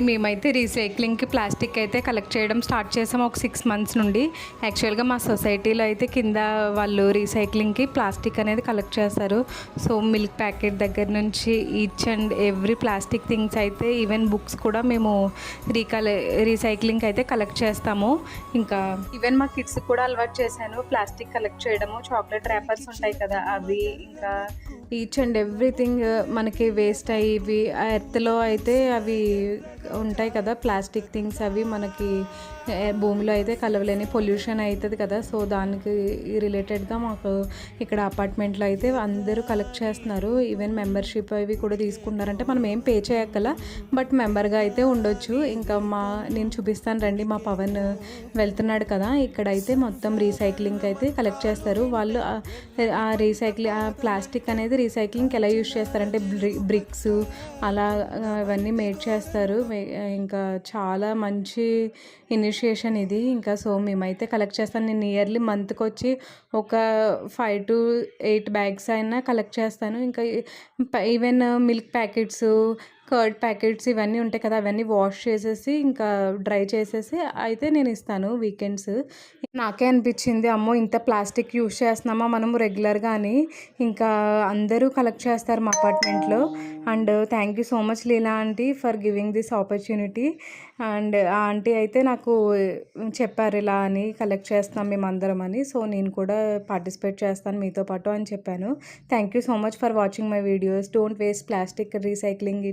మేమైతే రీసైక్లింగ్‌కి ప్లాస్టిక్ అయితే కలెక్ట్ చేయడం స్టార్ట్ చేసాము ఒక 6 మంత్స్ నుండి. యాక్చువల్‌గా మా సొసైటీలో అయితే కింద వాళ్ళు రీసైక్లింగ్‌కి ప్లాస్టిక్ అనేది కలెక్ట్ చేస్తారు. సో, మిల్క్ ప్యాకెట్ దగ్గర నుంచి each and every plastic things అయితే ఈవెన్ బుక్స్ కూడా మేము రీసైక్లింగ్‌కి అయితే కలెక్ట్ చేస్తాము. ఇంకా ఈవెన్ మా కిడ్స్‌కి కూడా అలవాటు చేశాను ప్లాస్టిక్ కలెక్ట్ చేయడము. చాక్లెట్ ర్యాపర్స్ ఉంటాయి కదా! అవి ఇంకా ఈచ్ అండ్ ఎవ్రీథింగ్ మనకి వేస్ట్ అయ్యేవి ఎర్త్‌లో అయితే అవి ఉంటాయి కదా ప్లాస్టిక్ థింగ్స్ అవి మనకి భూమిలో అయితే కలవలేని పొల్యూషన్ అవుతుంది కదా. సో దానికి రిలేటెడ్గా మాకు ఇక్కడ అపార్ట్మెంట్లో అయితే అందరూ కలెక్ట్ చేస్తున్నారు. ఈవెన్ మెంబర్షిప్ అవి కూడా తీసుకుంటున్నారంటే మనం ఏం పే చేయక్కల బట్ మెంబర్గా అయితే ఉండొచ్చు. ఇంకా నేను చూపిస్తాను రండి. మా పవన్ వెళ్తున్నాడు కదా, ఇక్కడైతే మొత్తం రీసైక్లింగ్కి అయితే కలెక్ట్ చేస్తారు వాళ్ళు. ఆ ప్లాస్టిక్ అనేది రీసైక్లింగ్కి ఎలా యూజ్ చేస్తారంటే బ్రిక్స్ అలా అవన్నీ మేడ్ చేస్తారు. ఇంకా చాలా మంచి ఇనిషియేషన్ ఇది. ఇంకా సో మేమైతే కలెక్ట్ చేస్తాను. నేను ఇయర్లీ మంత్కి వచ్చి ఒక 5 to 8 బ్యాగ్స్ అయినా కలెక్ట్ చేస్తాను. ఇంకా even milk packets, curd packets ఇవన్నీ ఉంటాయి కదా, అవన్నీ వాష్ చేసేసి ఇంకా డ్రై చేసేసి అయితే నేను ఇస్తాను వీకెండ్స్. నాకే అనిపించింది అమ్మో ఇంత ప్లాస్టిక్ యూజ్ చేస్తున్నామా మనము రెగ్యులర్గా అని. ఇంకా అందరూ కలెక్ట్ చేస్తారు మా అపార్ట్మెంట్లో. And thank you so much Leela aunty for giving this opportunity. And ఆ ఆంటీ అయితే నాకు చెప్పారు ఇలా అని కలెక్ట్ చేస్తున్నాం మేమందరం అని. సో నేను కూడా పార్టిసిపేట్ చేస్తాను మీతో పాటు అని చెప్పాను. Thank you so much for watching my videos. Don't waste plastic, recycling it.